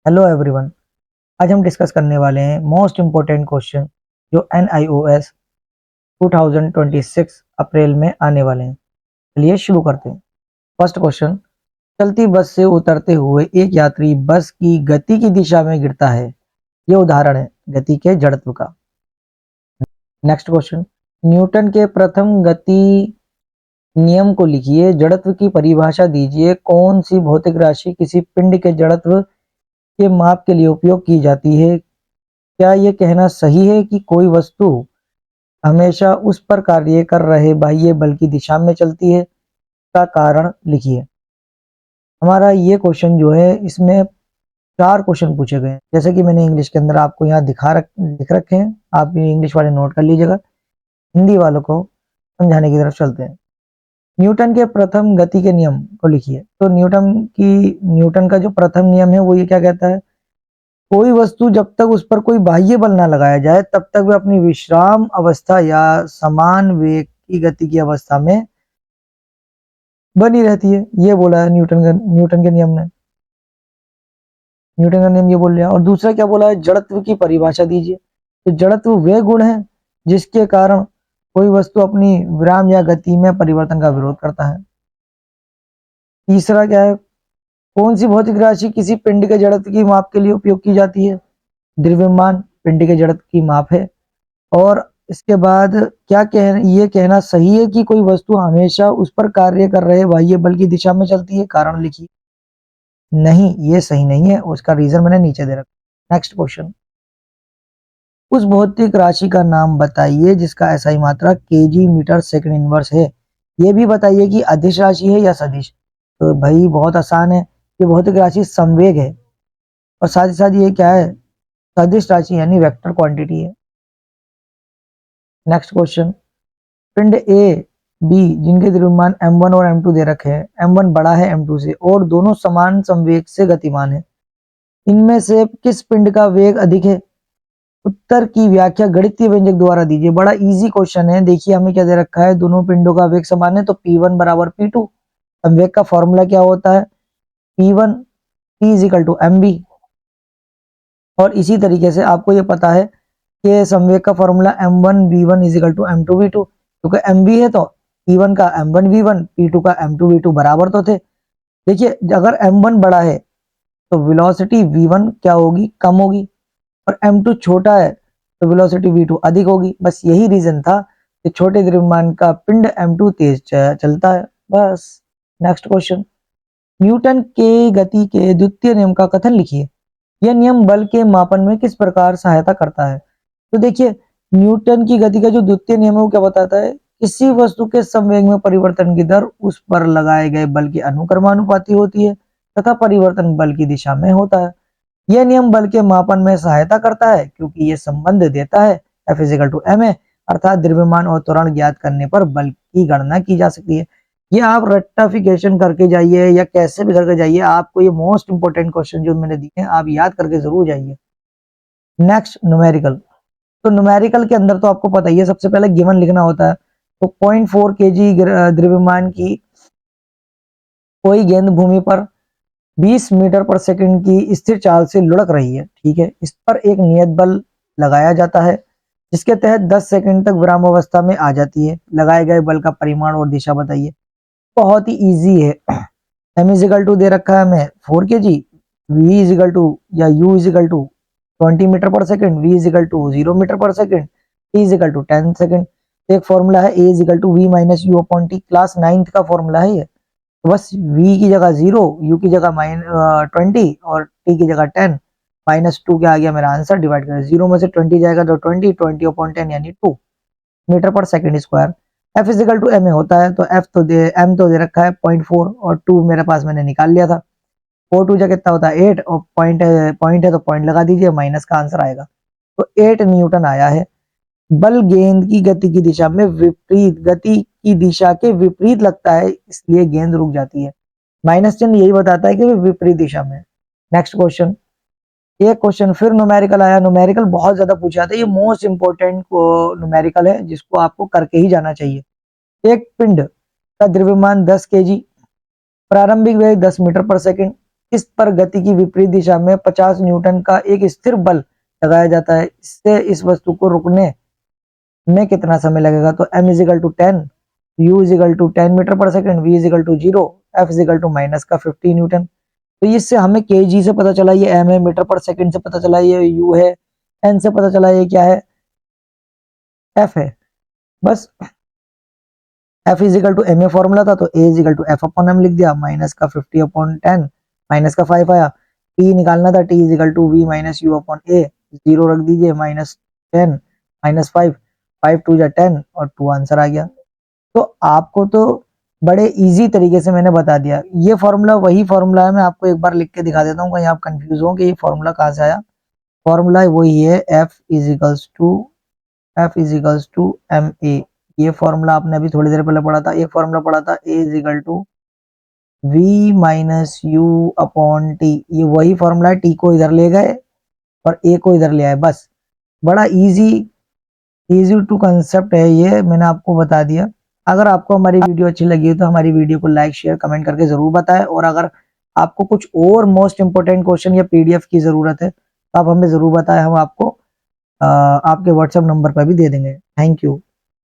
Hello everyone. आज हम discuss करने वाले हैं मोस्ट इम्पोर्टेंट क्वेश्चन जो NIOS 2026 अप्रैल में आने वाले हैं। चलिए शुरू करते हैं। फर्स्ट क्वेश्चन, चलती बस से उतरते हुए एक यात्री बस की गति की दिशा में गिरता है। ये उदाहरण है गति के जड़त्व का। नेक्स्ट क्वेश्चन, न्यूटन के प्रथम गति नियम को लिखिए। जड़त्व की परिभाषा दीजिए। कौन सी भौतिक राशि किसी पिंड के जड़त्व के माप के लिए उपयोग की जाती है? क्या ये कहना सही है कि कोई वस्तु हमेशा उस पर कार्य कर रहे बाह्य बल की दिशा में चलती है? का कारण लिखिए। हमारा ये क्वेश्चन जो है इसमें 4 क्वेश्चन पूछे गए हैं, जैसे कि मैंने इंग्लिश के अंदर आपको यहाँ लिख रखे हैं। आप ये इंग्लिश वाले नोट कर लीजिएगा। हिंदी वालों को समझाने की तरफ चलते हैं। न्यूटन के प्रथम गति के नियम को लिखिए। तो न्यूटन का जो प्रथम नियम है वो ये क्या कहता है? कोई वस्तु जब तक उस पर कोई बाह्य बल ना लगाया जाए तब तक वह अपनी विश्राम अवस्था या समान वेग की गति की अवस्था में बनी रहती है। ये बोला है न्यूटन के नियम ने। न्यूटन का नियम ये बोल रहा है। और दूसरा क्या बोला है? जड़त्व की परिभाषा दीजिए। तो जड़त्व वे गुण है जिसके कारण कोई वस्तु अपनी विराम या गति में परिवर्तन का विरोध करता है। तीसरा क्या है? कौन सी भौतिक राशि किसी पिंड के जड़त्व की माप के लिए उपयोग की जाती है? द्रव्यमान पिंड के जड़त्व की माप है। और इसके बाद ये कहना सही है कि कोई वस्तु हमेशा उस पर कार्य कर रहे बाह्य बल की दिशा में चलती है? कारण लिखिए। नहीं, ये सही नहीं है। उसका रीजन मैंने नीचे दे रखा। नेक्स्ट क्वेश्चन, उस भौतिक राशि का नाम बताइए जिसका SI मात्रा kg मीटर सेकंड इनवर्स है। ये भी बताइए कि अदिश राशि है या सदिश। तो भाई बहुत आसान है। ये भौतिक राशि संवेग है और साथ ही साथ ये क्या है? सदिश राशि यानी वेक्टर क्वांटिटी है। नेक्स्ट क्वेश्चन, पिंड A B जिनके द्रव्यमान m1 और m2 दे रखे हैं, m1 बड़ा है m2 से और दोनों समान संवेग से गतिमान है, इनमें से किस पिंड का वेग अधिक है? उत्तर की व्याख्या गणितीय व्यंजक द्वारा दीजिए। बड़ा इजी क्वेश्चन है। देखिए हमें क्या दे रखा है? दोनों पिंडों का वेग समान है तो P1 बराबर P2। संवेग का फॉर्मूला क्या होता है? P1 P is equal to mb। और इसी तरीके से आपको ये पता है कि संवेग का formula m1 v1 is equal to m2 v2। क्योंकि mb है तो P1 का m1 v1 P2 का m2 v2 बराबर तो थे। देखिए अगर m1 बड़ा है तो वेलोसिटी v1 क्या होगी? कम होगी। और m2 छोटा है तो वेलोसिटी v2 अधिक होगी। बस यही रीजन था कि छोटे द्रव्यमान का पिंड m2 तेज चलता है। बस। नेक्स्ट क्वेश्चन, न्यूटन के गति के द्वितीय नियम का कथन लिखिए। यह नियम बल के मापन में किस प्रकार सहायता करता है? तो देखिए न्यूटन की गति का जो द्वितीय नियम है वो क्या बताता है? किसी वस्तु के संवेग में परिवर्तन की दर उस पर लगाए गए बल के अनुक्रमानुपाती होती है तथा परिवर्तन बल की दिशा में होता है। यह नियम बल के मापन में सहायता करता है क्योंकि यह संबंध देता है F is equal to ma, अर्थात द्रव्यमान और त्वरण ज्ञात करने पर बल की गणना की जा सकती है। ये आप रेक्टिफिकेशन करके जाइए या कैसे भी करके जाइए, आपको ये मोस्ट इंपोर्टेंट क्वेश्चन जो मैंने दिए हैं आप याद करके जरूर जाइए। Next numerical. तो न्यूमेरिकल के अंदर तो आपको पता ही है, सबसे पहले गिवन लिखना होता है। तो 0.4 kg द्रव्यमान की कोई गेंद भूमि पर 20 मीटर पर सेकंड की स्थिर चाल से लुढ़क रही है। ठीक है, इस पर एक नियत बल लगाया जाता है जिसके तहत 10 सेकंड तक विराम अवस्था में आ जाती है। लगाए गए बल का परिमाण और दिशा बताइए। बहुत ही इजी है। m इज इक्वल टू दे रखा है हमें 4 kg, v is equal to या u is equal to 20 metre पर second, v is equal to 0 metre पर second, t is equal to 10 second. एक फॉर्मूला है a is equal to v minus u upon t, class 9th का formula है ये। तो बस v की जगह 0, u की जगह 20 और t की जगह 10, -2 क्या आ गया मेरा आंसर? डिवाइड करें 0 में से 20 जाएगा तो 20 अपॉन 10 यानी 2 मीटर पर second square. F is equal to ma होता है तो m तो दे रखा है 0.4 और 2 मेरे पास मैंने निकाल लिया था। 4 2 जा कितना होता है 8 और पॉइंट है तो पॉइंट लगा दीजिए, माइनस का आंसर आएगा। तो 8 न्यूटन आया है। बल गेंद की गति की दिशा में विपरीत, गति की दिशा के विपरीत लगता है इसलिए गेंद रुक जाती है। माइनस चिन्ह यही बताता है कि वो विपरीत दिशा में। नेक्स्ट क्वेश्चन, एक क्वेश्चन फिर न्यूमेरिकल आया। न्यूमेरिकल बहुत ज्यादा पूछा था, ये मोस्ट इंपोर्टेंट न्यूमेरिकल है जिसको आपको करके ही जाना चाहिए। एक पिंड का द्रव्यमान 10 kg, प्रारंभिक वेग 10 मीटर पर सेकंड, इस पर गति की विपरीत दिशा में 50 न्यूटन का एक स्थिर बल लगाया जाता है, इससे इस वस्तु को रुकने में कितना समय लगेगा? तो m is equal to 10, u is equal to 10 metre पर second, v is equal to 0, f is equal to minus का 50 न्यूटन। तो इससे हमें kg से पता चला ये m है, मीटर पर सेकंड से पता चला ये u है, n से पता चला ये क्या है, f है। बस f is equal to m formula था, तो a is equal to f upon m लिख दिया, माइनस का 50 अपॉन 10, माइनस का 5 आया, t निकालना था, t is equal to v minus u upon a, 0 रख दीजिए, माइनस 10 माइनस 5, 5 टू जा 10 और 2 आंसर आ गया। तो आपको तो बड़े इजी तरीके से मैंने बता दिया। ये फॉर्मूला वही फॉर्मूला है, मैं आपको एक बार लिख के दिखा देता हूँ, कहीं आप कंफ्यूज हो कि ये फॉर्मूला कहाँ से आया। फॉर्मूला वही है, F is equals to M A. ये फॉर्मूला आपने अभी थोड़ी देर पहले पढ़ा था। एक फॉर्मूला पढ़ा था, a is equal to v minus u upon t. ये वही फॉर्मूला है, टी को इधर ले गए और ए को इधर ले आए, बस। बड़ा इजी टू कंसेप्ट है ये, मैंने आपको बता दिया। अगर आपको हमारी वीडियो अच्छी लगी है तो हमारी वीडियो को लाइक शेयर कमेंट करके जरूर बताएं, और अगर आपको कुछ और मोस्ट इंपोर्टेंट क्वेश्चन या पीडीएफ की जरूरत है तो आप हमें जरूर बताएं, हम आपको आपके व्हाट्सएप नंबर पर भी दे देंगे। Thank you.